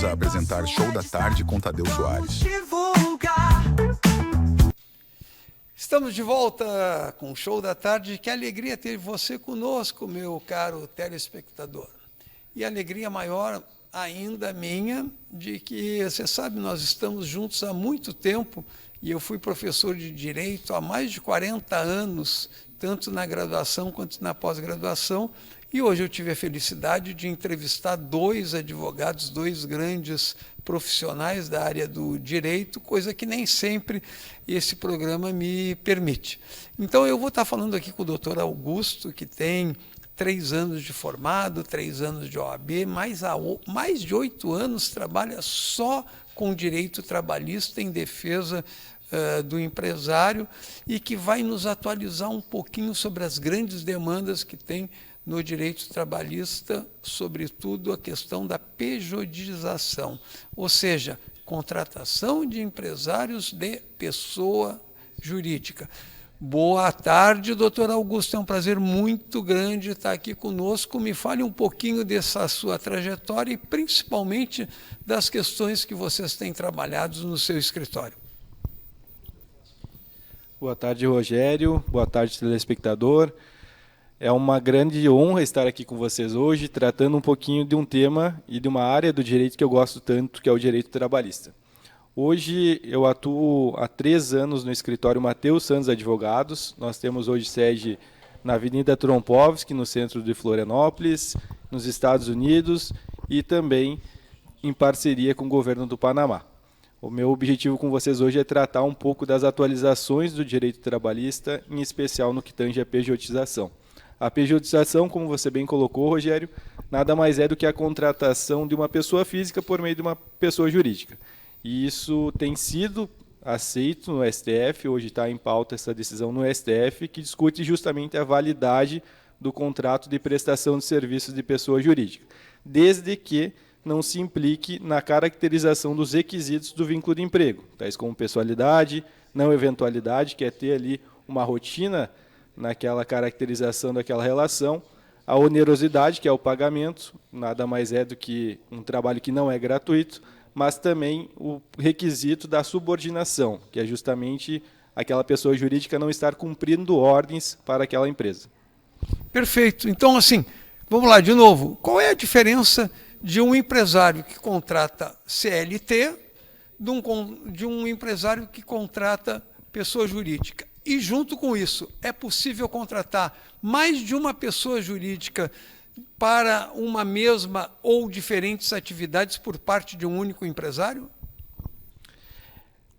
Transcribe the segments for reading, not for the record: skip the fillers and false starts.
a apresentar Show da Tarde com Tadeu Soares. Estamos de volta com o Show da Tarde. Que alegria ter você conosco, meu caro telespectador. E alegria maior ainda minha de que, você sabe, nós estamos juntos há muito tempo e eu fui professor de Direito há mais de 40 anos, tanto na graduação quanto na pós-graduação, e hoje eu tive a felicidade de entrevistar dois advogados, dois grandes profissionais da área do direito, coisa que nem sempre esse programa me permite. Então eu vou estar falando aqui com o doutor Augusto, que tem 3 anos de formado, 3 anos de OAB, mais de 8 anos trabalha só com direito trabalhista em defesa do empresário e que vai nos atualizar um pouquinho sobre as grandes demandas que tem no direito trabalhista, sobretudo a questão da pejotização, ou seja, contratação de empresários de pessoa jurídica. Boa tarde, doutor Augusto, é um prazer muito grande estar aqui conosco. Me fale um pouquinho dessa sua trajetória e principalmente das questões que vocês têm trabalhado no seu escritório. Boa tarde, Rogério. Boa tarde, telespectador. É uma grande honra estar aqui com vocês hoje, tratando um pouquinho de um tema e de uma área do direito que eu gosto tanto, que é o direito trabalhista. Hoje eu atuo há 3 anos no escritório Matheus Santos Advogados. Nós temos hoje sede na Avenida Trompovski, no centro de Florianópolis, nos Estados Unidos e também em parceria com o governo do Panamá. O meu objetivo com vocês hoje é tratar um pouco das atualizações do direito trabalhista, em especial no que tange a pejotização. A pejotização, como você bem colocou, Rogério, nada mais é do que a contratação de uma pessoa física por meio de uma pessoa jurídica. E isso tem sido aceito no STF, hoje está em pauta essa decisão no STF, que discute justamente a validade do contrato de prestação de serviços de pessoa jurídica, desde que não se implique na caracterização dos requisitos do vínculo de emprego, tais como pessoalidade, não eventualidade, que é ter ali uma rotina naquela caracterização daquela relação, a onerosidade, que é o pagamento, nada mais é do que um trabalho que não é gratuito, mas também o requisito da subordinação, que é justamente aquela pessoa jurídica não estar cumprindo ordens para aquela empresa. Perfeito. Então, assim, vamos lá de novo. Qual é a diferença de um empresário que contrata CLT de um empresário que contrata pessoa jurídica? E, junto com isso, é possível contratar mais de uma pessoa jurídica para uma mesma ou diferentes atividades por parte de um único empresário?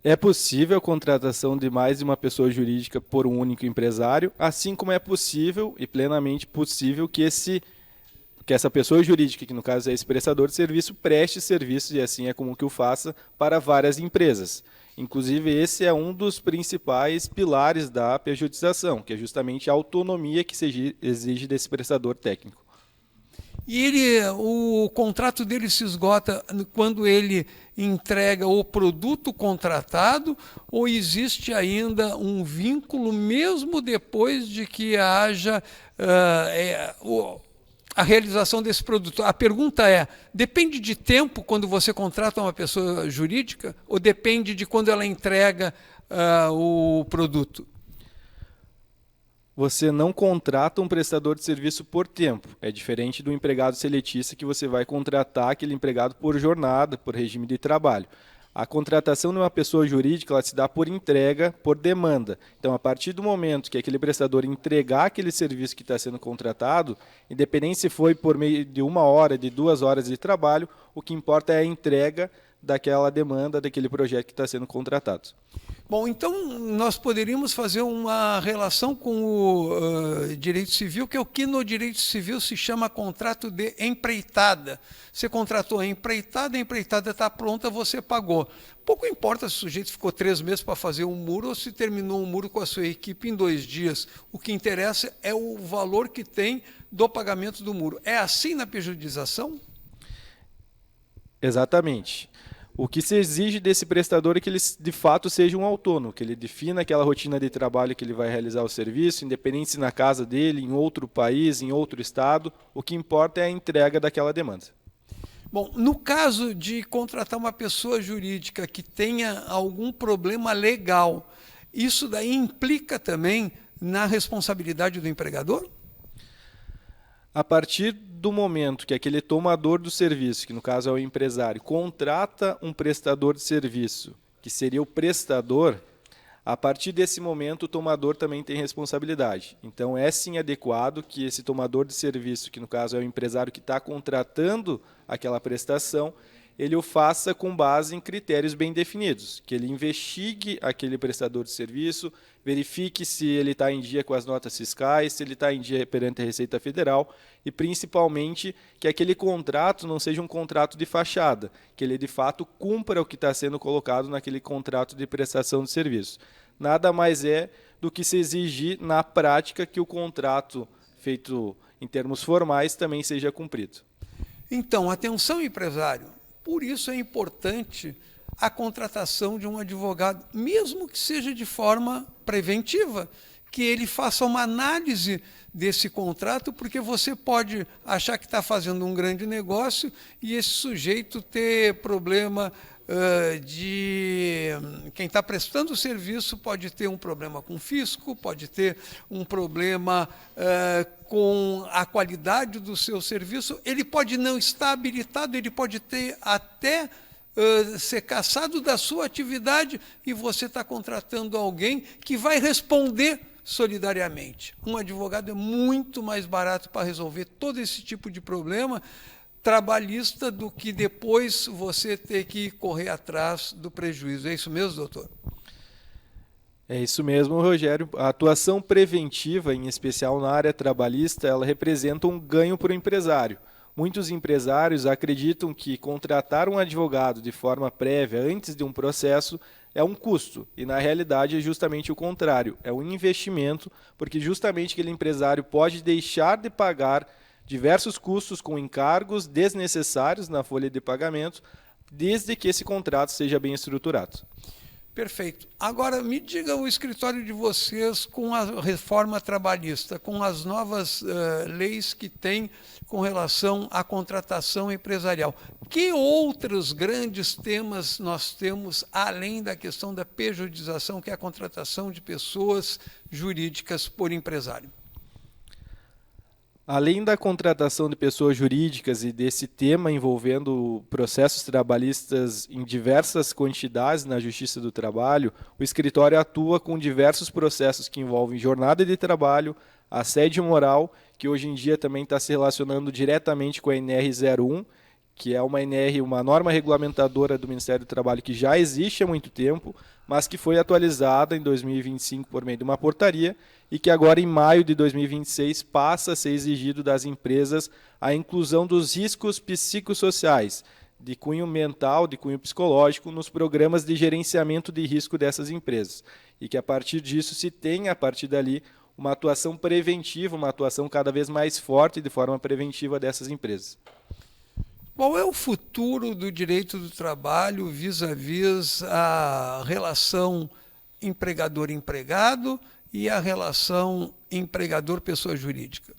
É possível a contratação de mais de uma pessoa jurídica por um único empresário, assim como é possível e plenamente possível que essa pessoa jurídica, que no caso é esse prestador de serviço, preste serviços, e assim é comum que o faça, para várias empresas. Inclusive, esse é um dos principais pilares da pejotização, que é justamente a autonomia que se exige desse prestador técnico. E o contrato dele se esgota quando ele entrega o produto contratado, ou existe ainda um vínculo mesmo depois de que haja a realização desse produto? A pergunta é, depende de tempo quando você contrata uma pessoa jurídica ou depende de quando ela entrega o produto? Você não contrata um prestador de serviço por tempo. É diferente do empregado seletista, que você vai contratar aquele empregado por jornada, por regime de trabalho. A contratação de uma pessoa jurídica ela se dá por entrega, por demanda. Então, a partir do momento que aquele prestador entregar aquele serviço que está sendo contratado, independente se foi por meio de 1 hora, de 2 horas de trabalho, o que importa é a entrega daquela demanda, daquele projeto que está sendo contratado. Bom, então nós poderíamos fazer uma relação com o direito civil, que é o que no direito civil se chama contrato de empreitada. Você contratou a empreitada está pronta, você pagou. Pouco importa se o sujeito ficou 3 meses para fazer um muro ou se terminou um muro com a sua equipe em 2 dias. O que interessa é o valor que tem do pagamento do muro. É assim na pejotização? Exatamente. O que se exige desse prestador é que ele, de fato, seja um autônomo, que ele defina aquela rotina de trabalho que ele vai realizar o serviço, independente se na casa dele, em outro país, em outro estado, o que importa é a entrega daquela demanda. Bom, no caso de contratar uma pessoa jurídica que tenha algum problema legal, isso daí implica também na responsabilidade do empregador? A partir do momento que aquele tomador do serviço, que no caso é o empresário, contrata um prestador de serviço, que seria o prestador, a partir desse momento o tomador também tem responsabilidade. Então é sim adequado que esse tomador de serviço, que no caso é o empresário que está contratando aquela prestação, ele o faça com base em critérios bem definidos, que ele investigue aquele prestador de serviço, verifique se ele está em dia com as notas fiscais, se ele está em dia perante a Receita Federal e, principalmente, que aquele contrato não seja um contrato de fachada, que ele, de fato, cumpra o que está sendo colocado naquele contrato de prestação de serviço. Nada mais é do que se exigir, na prática, que o contrato feito em termos formais também seja cumprido. Então, atenção, empresário. Por isso é importante a contratação de um advogado, mesmo que seja de forma preventiva, que ele faça uma análise desse contrato, porque você pode achar que está fazendo um grande negócio e esse sujeito ter problema de... Quem está prestando o serviço pode ter um problema com o fisco, pode ter um problema com a qualidade do seu serviço, ele pode não estar habilitado, ele pode ter até ser cassado da sua atividade e você está contratando alguém que vai responder solidariamente. Um advogado é muito mais barato para resolver todo esse tipo de problema trabalhista do que depois você ter que correr atrás do prejuízo. É isso mesmo, doutor? É isso mesmo, Rogério. A atuação preventiva, em especial na área trabalhista, ela representa um ganho para o empresário. Muitos empresários acreditam que contratar um advogado de forma prévia, antes de um processo, é um custo. E, na realidade, é justamente o contrário. É um investimento, porque justamente aquele empresário pode deixar de pagar diversos custos com encargos desnecessários na folha de pagamento, desde que esse contrato seja bem estruturado. Perfeito. Agora, me diga o escritório de vocês com a reforma trabalhista, com as novas leis que tem com relação à contratação empresarial. Que outros grandes temas nós temos, além da questão da pejotização, que é a contratação de pessoas jurídicas por empresário? Além da contratação de pessoas jurídicas e desse tema envolvendo processos trabalhistas em diversas quantidades na Justiça do Trabalho, o escritório atua com diversos processos que envolvem jornada de trabalho, assédio moral, que hoje em dia também está se relacionando diretamente com a NR01, que é uma norma regulamentadora do Ministério do Trabalho que já existe há muito tempo, mas que foi atualizada em 2025 por meio de uma portaria e que agora, em maio de 2026, passa a ser exigido das empresas a inclusão dos riscos psicossociais, de cunho mental, de cunho psicológico, nos programas de gerenciamento de risco dessas empresas. E que, a partir disso, se tenha, a partir dali, uma atuação preventiva, uma atuação cada vez mais forte de forma preventiva dessas empresas. Qual é o futuro do direito do trabalho vis-à-vis a relação empregador-empregado e a relação empregador-pessoa jurídica?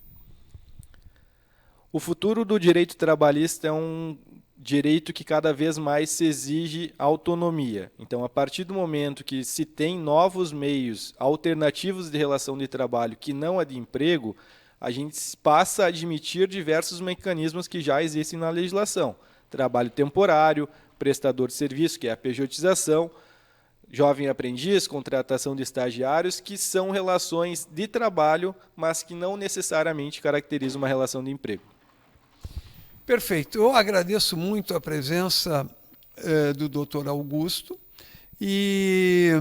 O futuro do direito trabalhista é um direito que cada vez mais se exige autonomia. Então, a partir do momento que se tem novos meios alternativos de relação de trabalho que não a de emprego, a gente passa a admitir diversos mecanismos que já existem na legislação. Trabalho temporário, prestador de serviço, que é a pejotização, jovem aprendiz, contratação de estagiários, que são relações de trabalho, mas que não necessariamente caracterizam uma relação de emprego. Perfeito. Eu agradeço muito a presença do Dr. Augusto e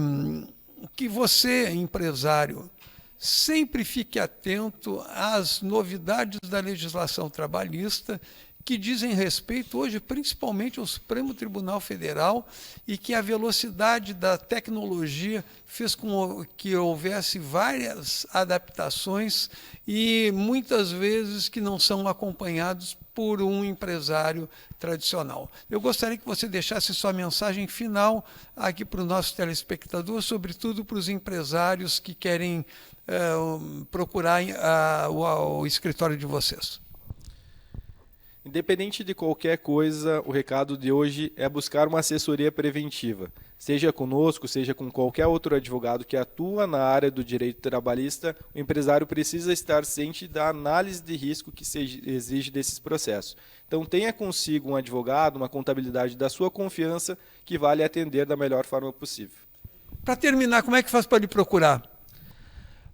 que você, empresário, sempre fique atento às novidades da legislação trabalhista que dizem respeito hoje principalmente ao Supremo Tribunal Federal e que a velocidade da tecnologia fez com que houvesse várias adaptações e muitas vezes que não são acompanhados por um empresário tradicional. Eu gostaria que você deixasse sua mensagem final aqui para o nosso telespectador, sobretudo para os empresários que querem procurar o escritório de vocês. Independente de qualquer coisa, o recado de hoje é buscar uma assessoria preventiva. Seja conosco, seja com qualquer outro advogado que atua na área do direito trabalhista, o empresário precisa estar ciente da análise de risco que se exige desses processos. Então tenha consigo um advogado, uma contabilidade da sua confiança que vai lhe atender da melhor forma possível. Para terminar, como é que faz para lhe procurar?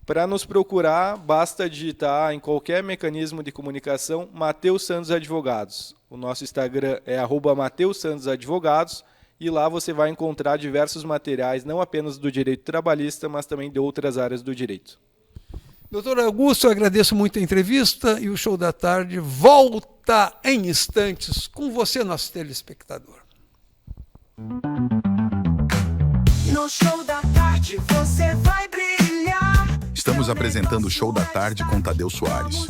Para nos procurar, basta digitar em qualquer mecanismo de comunicação Matheus Santos Advogados. O nosso Instagram é @MatheusSantosAdvogados e lá você vai encontrar diversos materiais, não apenas do direito trabalhista, mas também de outras áreas do direito. Doutor Augusto, eu agradeço muito a entrevista e o Show da Tarde volta em instantes com você, nosso telespectador. No Show da Tarde você vai brilhar. Estamos apresentando o Show da Tarde com Tadeu Soares.